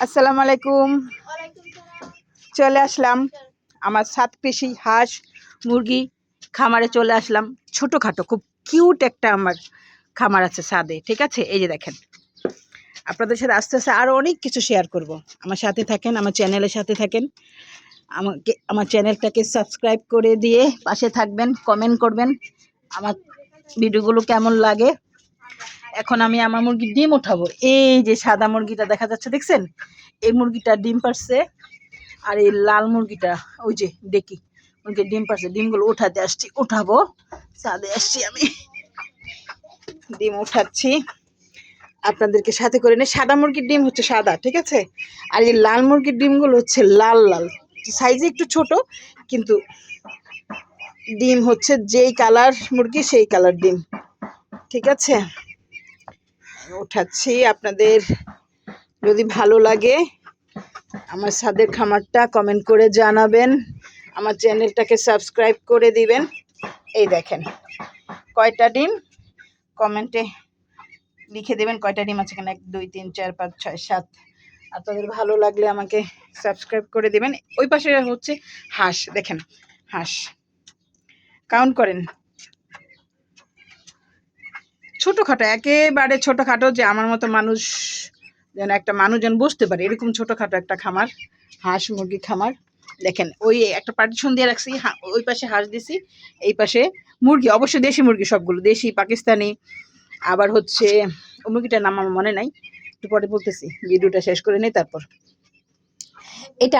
আসসালামু আলাইকুম। চলে আসলাম আমার 7 পিসি হাঁস মুরগি খামারে চলে আসলাম। ছোটোখাটো খুব কিউট একটা আমার খামার আছে ছাদে, ঠিক আছে? এই যে দেখেন, আপনাদের সাথে আস্তে আস্তে আরও অনেক কিছু শেয়ার করব। আমার সাথে থাকেন, আমার চ্যানেলের সাথে থাকেন। আমার চ্যানেলটাকে সাবস্ক্রাইব করে দিয়ে পাশে থাকবেন, কমেন্ট করবেন আমার ভিডিওগুলো কেমন লাগে। এখন আমি আমার মুরগির ডিম উঠাবো। এই যে সাদা মুরগিটা দেখা যাচ্ছে, দেখছেন? এই মুরগিটা ডিম পারছে, আর এই লাল মুরগিটা ওই যে দেখি মুরগির ডিম পারছে। ডিমগুলো উঠাতে আসছি, উঠাবো। ছাদে আসছি আমি, ডিম উঠাচ্ছি, আপনাদেরকে সাথে করে নিয়ে। সাদা মুরগির ডিম হচ্ছে সাদা, ঠিক আছে? আর এই লাল মুরগির ডিমগুলো হচ্ছে লাল লাল, সাইজে একটু ছোট, কিন্তু ডিম হচ্ছে যেই কালার মুরগি সেই কালার ডিম, ঠিক আছে? উঠাচ্ছি। আপনাদের যদি ভালো লাগে আমার ছাদের খামারটা কমেন্ট করে জানাবেন, আমার চ্যানেলটাকে সাবস্ক্রাইব করে দিবেন। এই দেখেন কয়টা ডিম, কমেন্টে লিখে দেবেন কয়টা ডিম আছে কিনা। 1 2 3 4 5 6 7। আপনাদের ভালো লাগলে আমাকে সাবস্ক্রাইব করে দিবেন। ওই পাশে হচ্ছে হাঁস, দেখেন হাঁস কাউন্ট করেন। ছোটোখাটো, একেবারে ছোটোখাটো, যে আমার মতো মানুষ যেন, একটা মানুষ যেন বুঝতে পারে, এরকম ছোটোখাটো একটা খামার, হাঁস মুরগি খামার। দেখেন ওই একটা পার্টিশন দিয়ে রাখছি, ওই পাশে হাঁস দিছি, এই পাশে মুরগি, অবশ্যই দেশি মুরগি, সবগুলো দেশি পাকিস্তানি। আবার হচ্ছে ওই মুরগিটার নাম আমার মনে নাই, একটু পরে বলতেছি, ভিডিওটা শেষ করে নেই তারপর। এটা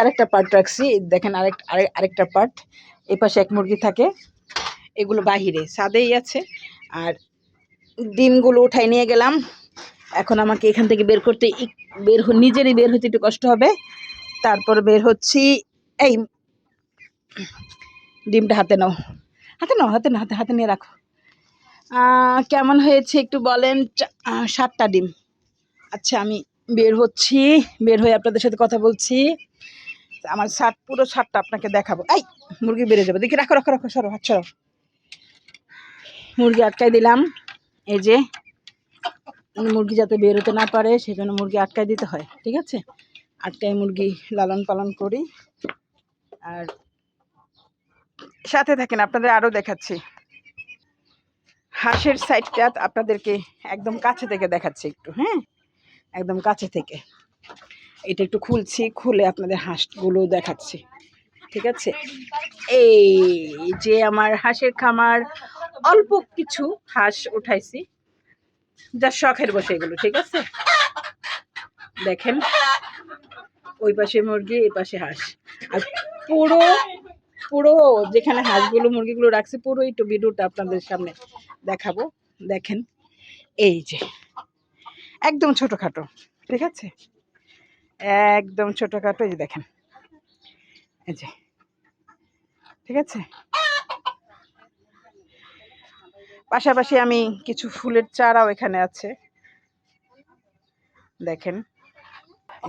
আরেকটা পার্ট রাখছি, দেখেন আরেকটা পার্ট। এই পাশে এক মুরগি থাকে, এগুলো বাহিরে ছাদেই আছে। আর ডিমগুলো উঠাই নিয়ে গেলাম। এখন আমাকে এখান থেকে বের করতে, নিজেরই বের হতে একটু কষ্ট হবে। তারপর বের হচ্ছি। এই ডিমটা হাতে নাও, হাতে নাও, হাতে না, হাতে হাতে নিয়ে রাখো। কেমন হয়েছে একটু বলেন। 7টা ডিম। আচ্ছা, আমি বের হচ্ছি, বের হয়ে আপনাদের সাথে কথা বলছি। আমার পুরো 7টা আপনাকে দেখাবো। এই মুরগি বেড়ে যাবে, দেখি, রাখো রাখো রাখো, সরো, হাত সরো। মুরগি আটকাই দিলাম। এই যে মুরগি যাতে বেরোতে না পারে সেজন্য মুরগি আটকাই দিতে হয়, ঠিক আছে? আটকাই মুরগি লালন পালন করি। আর সাথে থাকেন, আপনাদের আরও দেখাচ্ছি। হাঁসের সাইডটা আপনাদেরকে একদম কাছে থেকে দেখাচ্ছি একটু, হ্যাঁ, একদম কাছে থেকে। এটা একটু খুলছি, খুলে আপনাদের হাঁসগুলো দেখাচ্ছি, ঠিক আছে? এই যে আমার হাঁসের খামার, অল্প কিছু হাঁস উঠাইছি, যা শখের বসে এগুলো, ঠিক আছে? দেখেন ওই পাশে মুরগি, এই পাশে হাঁস। আর পুরো পুরো যেখানে হাঁসগুলো মুরগিগুলো রাখছি, পুরো একটু ভিডিওটা আপনাদের সামনে দেখাবো। দেখেন এই যে একদম ছোটোখাটো, ঠিক আছে? একদম ছোটোখাটো, এই যে দেখেন, এই যে, ঠিক আছে? পাশাপাশি আমি কিছু ফুলের চারাও এখানে আছে, দেখেন।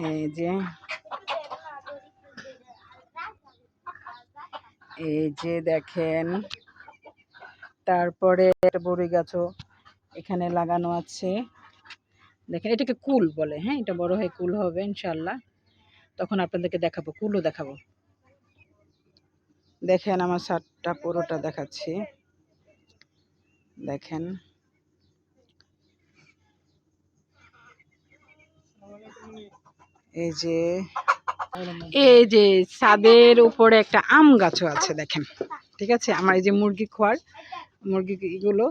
এই যে, এই যে দেখেন। তারপরে একটা বড়ই গাছও এখানে লাগানো আছে, দেখেন। এটাকে কুল বলে, হ্যাঁ, এটা বড় হয়ে কুল হবে ইনশাল্লাহ, তখন আপনাদেরকে দেখাবো, কুলও দেখাবো। দেখেন আমার ছাদটা পুরোটা দেখাচ্ছি, দেখেন। এই যে, এই যে ছাদের উপরে একটা আম গাছও আছে, দেখেন, ঠিক আছে? আমার এই যে মুরগি খোয়ার মুরগিগুলো।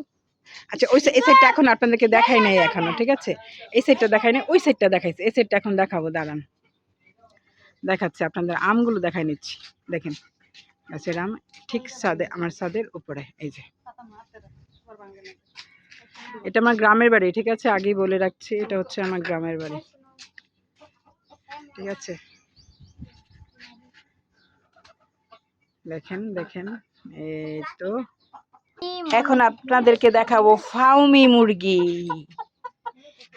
আচ্ছা, এই সাইডটা এখন আপনাদেরকে দেখাই নাই এখনো, ঠিক আছে? এই সাইডটা দেখাই নাই, ওই সাইডটা দেখাইছে, এই সাইডটা এখন দেখাবো, দাঁড়ান, দেখাচ্ছে আপনাদের। আমগুলো দেখাই নিচ্ছি, দেখেন গাছের আম, ঠিক ছাদে, আমার ছাদের উপরে। এই যে, এটা আমার গ্রামের বাড়ি, ঠিক আছে? আগেই বলে রাখছি, এটা হচ্ছে আমার গ্রামের বাড়ি, ঠিক আছে? দেখেন দেখেন, এই তো। এখন আপনাদেরকে দেখাবো ফাউমি মুরগি।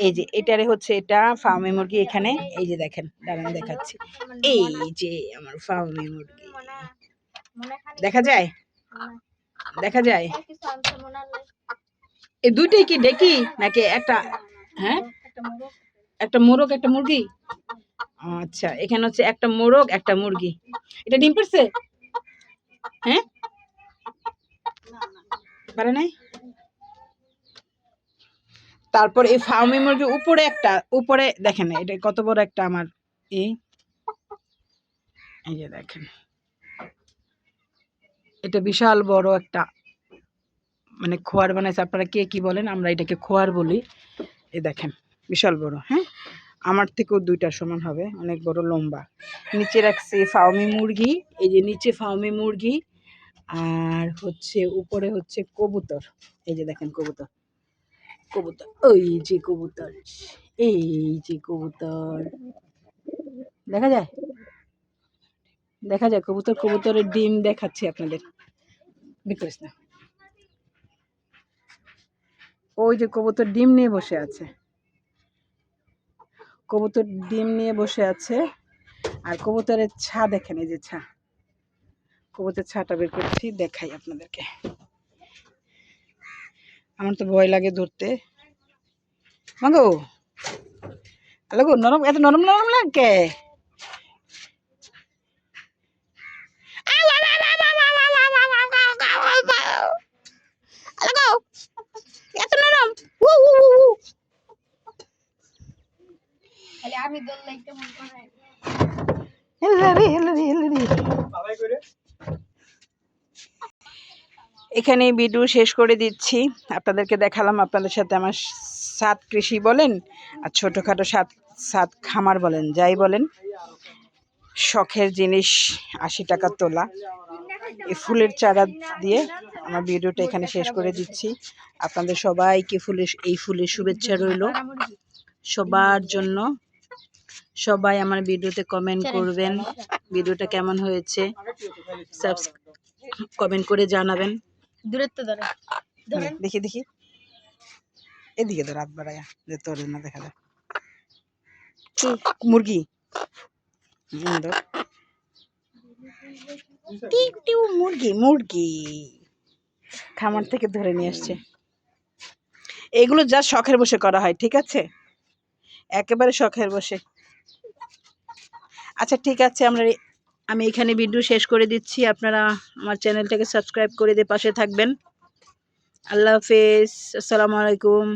এই যে এটারে হচ্ছে, এটা ফাউমি মুরগি এখানে। এই যে দেখেন, দাঁড়ান দেখাচ্ছি। এই যে আমার ফাউমি মুরগি, দেখা যায়, দেখা যায়। এই দুইটাই কি ডেকি নাকি একটা? হ্যাঁ, একটা মোরগ একটা মুরগি। আচ্ছা, এখানে হচ্ছে একটা মোরগ একটা মুরগি। এটা ডিম পারছে? হ্যাঁ, পারে নাই। তারপর এই ফার্মি মুরগির উপরে একটা, উপরে দেখেন এটা কত বড় একটা আমার এই যে দেখেন, এটা বিশাল বড় একটা মানে খোয়ার বানাইছে। আপনারা কে কি বলেন, আমরা এটাকে খোয়ার বলি। এই দেখেন বিশাল বড়। হ্যাঁ, আমার থেকেও দুইটা সমান হবে, অনেক বড় লম্বা। নিচে রাখছি ফার্মি মুরগি, এই যে নিচে ফার্মি মুরগি, আর হচ্ছে উপরে হচ্ছে কবুতর। এই যে দেখেন কবুতর, কবুতর, ওই যে কবুতর, এই যে কবুতর দেখা যায়, দেখা যায় কবুতর, কবুতরের ডিম দেখাচ্ছি আপনাদের। বিকরিস না, ওই যে কবুতর ডিম নিয়ে বসে আছে, কবুতর ডিম নিয়ে বসে আছে। আর কবুতরের ছা দেখেন, এই যে ছা, কবুতরের ছাটা বের করছি দেখাই আপনাদেরকে। আমার তো ভয় লাগে ধরতে। মাগো হ্যালো গো, নরম, এত নরম নরম লাগে। এত নরম, আমি এখানে ভিডিও শেষ করে দিচ্ছি। আপনাদেরকে দেখালাম, আপনাদের সাথে আমার সাত কৃষি বলেন আর ছোটোখাটো সাত খামার বলেন, যাই বলেন, শখের জিনিস 80 টাকা তোলা। এই ফুলের চারা দিয়ে আমার ভিডিওটা এখানে শেষ করে দিচ্ছি। আপনাদের সবাইকে এই ফুলের শুভেচ্ছা রইল সবার জন্য। সবাই আমার ভিডিওতে কমেন্ট করবেন, ভিডিওটা কেমন হয়েছে কমেন্ট করে জানাবেন। দূরত্ব ধরে দেখি দেখি, এদিকে তো রাত বাড়ায়া যে তোর না দেখা যায় মুরগি। মুরগি মুরগি খামার থেকে ধরে নিয়ে আসছে। এগুলো যা শখের বসে করা হয়, ঠিক আছে, একেবারে শখের বসে। আচ্ছা ঠিক আছে, আমি এখানে ভিডিও শেষ করে দিচ্ছি। আপনারা আমার চ্যানেলটাকে সাবস্ক্রাইব করে দিয়ে পাশে থাকবেন। আল্লাহ হাফেজ, আসসালামু আলাইকুম।